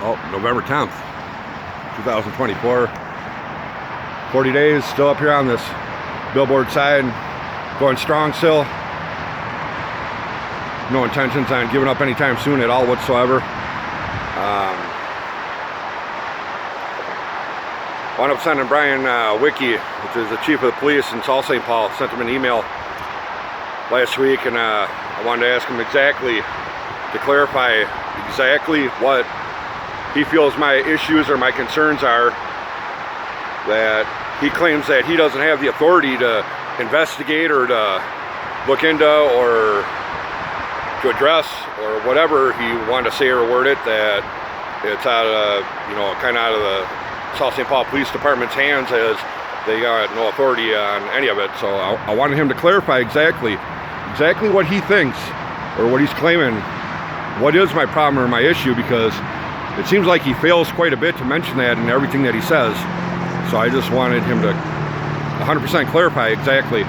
Oh, November 10th, 2024. 40 days, still up here on this billboard side, going strong still. No intentions on giving up anytime soon at all whatsoever. Wound up sending Brian Wicke, which is the chief of the police in South St. Paul, sent him an email last week, and I wanted to ask him exactly, to clarify exactly what he feels my issues or my concerns are, that he claims that he doesn't have the authority to investigate or to look into or to address or whatever he wanted to say or word it, that it's out of, kind of out of the South St. Paul Police Department's hands, as they got no authority on any of it. So I wanted him to clarify exactly what he thinks or what he's claiming, what is my problem or my issue, because it seems like he fails quite a bit to mention that in everything that he says. So I just wanted him to 100% clarify exactly.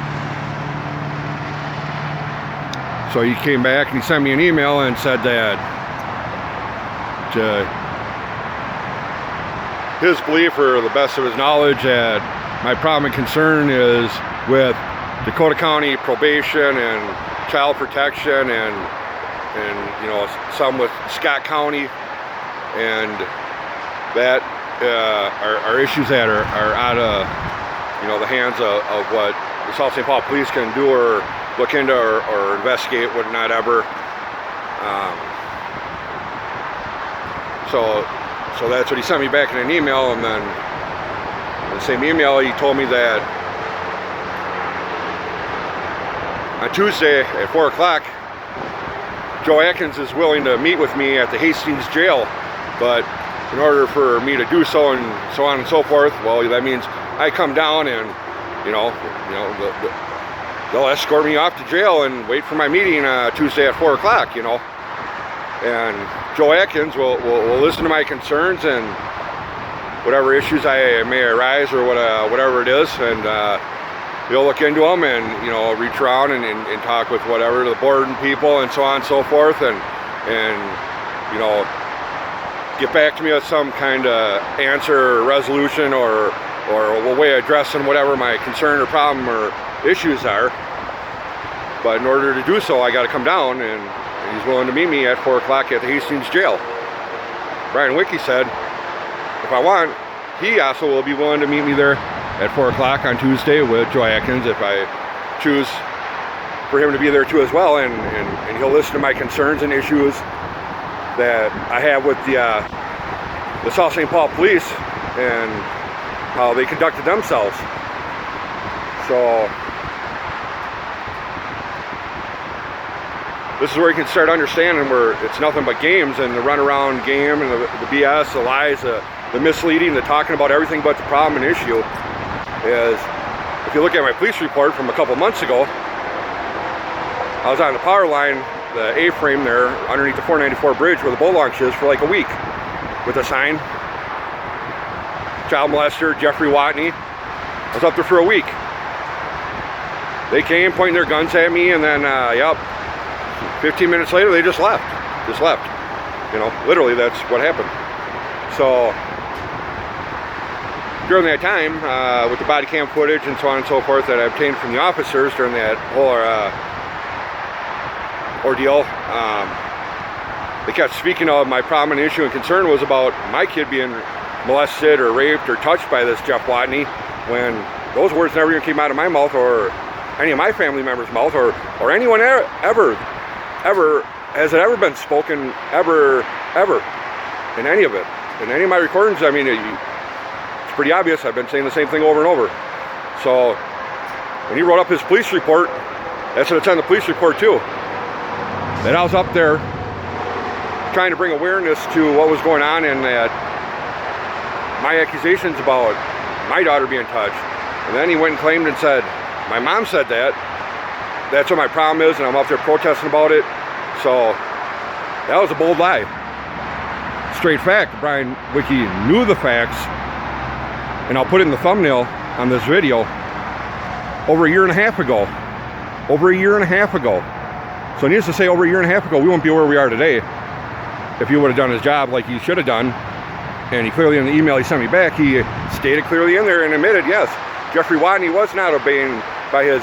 So he came back and he sent me an email and said that his belief, or the best of his knowledge, that my problem and concern is with Dakota County probation and child protection and some with Scott County, and that are issues that are out of the hands of what the South St. Paul Police can do or look into or investigate, whatnot ever. So that's what he sent me back in an email, and then in the same email he told me that on Tuesday at 4 o'clock Joe Atkins is willing to meet with me at the Hastings jail, but in order for me to do so and so on and so forth, well, that means I come down and they'll escort me off to jail and wait for my meeting Tuesday at 4 o'clock, and Joe Atkins will listen to my concerns and whatever issues I may arise or whatever it is, and he'll look into them and reach around and talk with whatever the board and people and so on and so forth, and get back to me with some kind of answer or resolution or a way of addressing whatever my concern or problem or issues are. But in order to do so, I got to come down, and he's willing to meet me at 4 o'clock at the Hastings jail. Brian Wicke said if I want, he also will be willing to meet me there at 4 o'clock on Tuesday with Joe Atkins if I choose for him to be there too as well, and he'll listen to my concerns and issues that I have with the South St. Paul Police and how they conducted themselves. So this is where you can start understanding where it's nothing but games and the runaround game and the BS, the lies, the misleading, the talking about everything but the problem and issue. Is if you look at my police report from a couple months ago, I was on the power line, the A-frame there underneath the 494 bridge where the boat launch is, for like a week with a sign, child molester Jeffrey Watney. I was up there for a week. They came pointing their guns at me, and then 15 minutes later they just left. Literally that's what happened. So during that time, with the body cam footage and so on and so forth that I obtained from the officers during that whole ordeal, they kept speaking of my problem and issue and concern was about my kid being molested or raped or touched by this Jeff Watney, when those words never even came out of my mouth or any of my family members' mouth or anyone ever has it ever been spoken ever in any of it. In any of my recordings, I mean, it's pretty obvious. I've been saying the same thing over and over. So when he wrote up his police report, that's what it's on the police report too, that I was up there trying to bring awareness to what was going on, and that my accusations about my daughter being touched. And then he went and claimed and said, my mom said that's what my problem is, and I'm up there protesting about it. So that was a bold lie. Straight fact, Brian Wicke knew the facts, and I'll put it in the thumbnail on this video, over a year and a half ago. So needless to say, over a year and a half ago, we won't be where we are today. if he would have done his job like he should have done, and he clearly in the email he sent me back, he stated clearly in there and admitted, yes, Jeffrey Watney was not obeying by his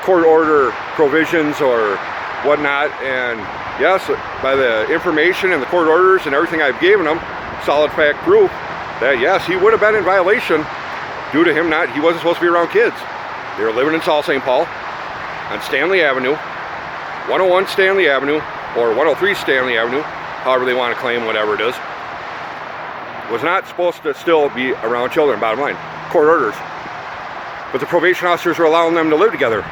court order provisions or whatnot, and yes, by the information and the court orders and everything I've given him, solid fact proof that yes, he would have been in violation due to him he wasn't supposed to be around kids. They were living in South St. Paul on Stanley Avenue, 101 Stanley Avenue, or 103 Stanley Avenue, however they want to claim, whatever it is. Was not supposed to still be around children, bottom line. Court orders. But the probation officers were allowing them to live together.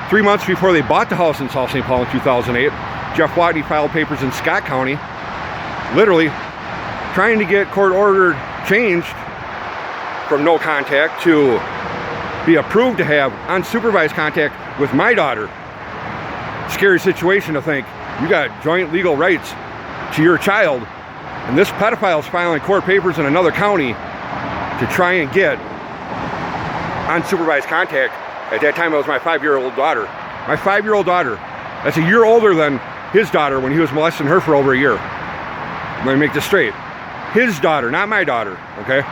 3 months before they bought the house in South St. Paul in 2008, Jeff Watney filed papers in Scott County, literally trying to get court ordered changed from no contact to be approved to have unsupervised contact with my daughter. Scary situation to think you got joint legal rights to your child, and this pedophile is filing court papers in another county to try and get unsupervised contact. At that time, it was my 5-year-old daughter. My 5-year-old daughter. That's a year older than his daughter when he was molesting her for over a year. Let me make this straight. His daughter, not my daughter, okay?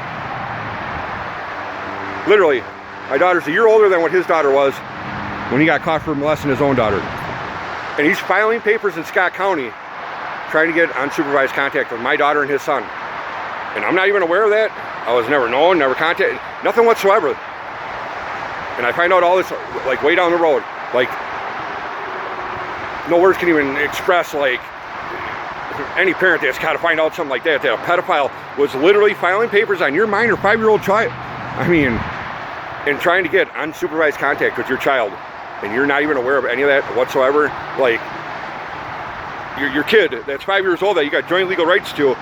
Literally, my daughter's a year older than what his daughter was when he got caught for molesting his own daughter. And he's filing papers in Scott County trying to get unsupervised contact with my daughter and his son. And I'm not even aware of that. I was never known, never contacted, nothing whatsoever. And I find out all this like way down the road. Like, no words can even express like any parent that's got to find out something like that, that a pedophile was literally filing papers on your minor 5-year-old child. I mean, and trying to get unsupervised contact with your child. And you're not even aware of any of that whatsoever. Like, your kid that's 5 years old that you got joint legal rights to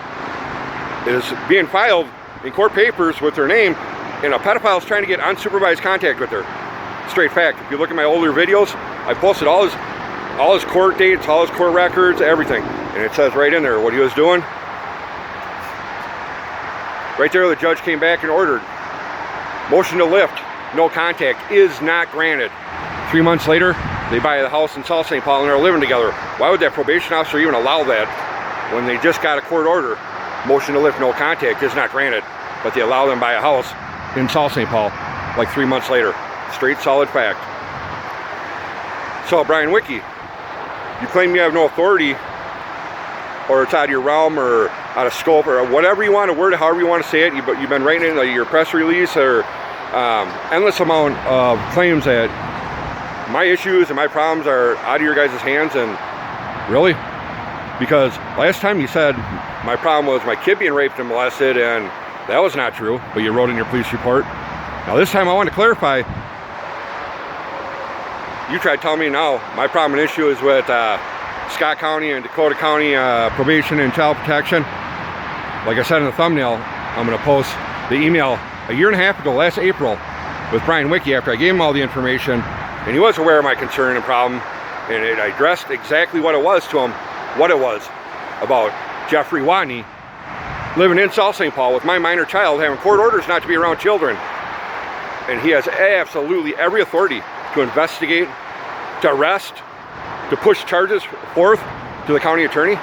is being filed in court papers with their name, and a pedophile is trying to get unsupervised contact with her. Straight fact. If you look at my older videos, I posted all his court dates, all his court records, everything. And it says right in there what he was doing. Right there, the judge came back and ordered motion to lift, no contact is not granted. 3 months later, they buy the house in South St. Paul and they're living together. Why would that probation officer even allow that when they just got a court order? Motion to lift, no contact is not granted, but they allow them to buy a house in South St. Paul like 3 months later. Straight solid fact. So Brian Wicke, you claim you have no authority, or it's out of your realm or out of scope or whatever you want to word it, however you want to say it. You've been writing in your press release or endless amount of claims that my issues and my problems are out of your guys' hands. And really, because last time you said my problem was my kid being raped and molested, and that was not true, but you wrote in your police report. Now this time I want to clarify. You tried telling me now my problem and issue is with Scott County and Dakota County probation and child protection. Like I said in the thumbnail, I'm going to post the email a year and a half ago, last April, with Brian Wicke after I gave him all the information, and he was aware of my concern and problem, and I addressed exactly what it was to him, what it was about Jeffrey Watney living in South St. Paul with my minor child, having court orders not to be around children. And he has absolutely every authority to investigate, to arrest, to push charges forth to the county attorney.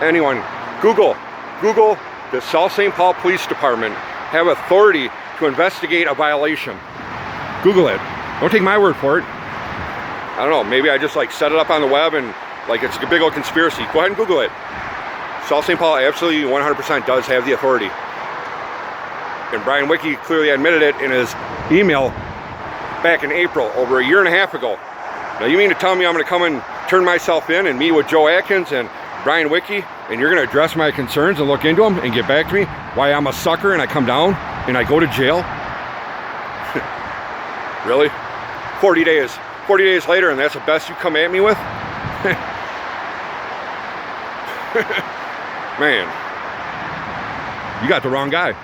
Anyone, Google the South St. Paul Police Department have authority to investigate a violation. Google it. Don't take my word for it. I don't know, maybe I just like set it up on the web and like it's a big old conspiracy. Go ahead and Google it. South St. Paul absolutely 100% does have the authority. And Brian Wicke clearly admitted it in his email back in April, over a year and a half ago. Now you mean to tell me I'm going to come and turn myself in and meet with Joe Atkins and Brian Wicke, and you're going to address my concerns and look into them and get back to me why I'm a sucker and I come down and I go to jail? Really? 40 days later, and that's the best you come at me with? Man, you got the wrong guy.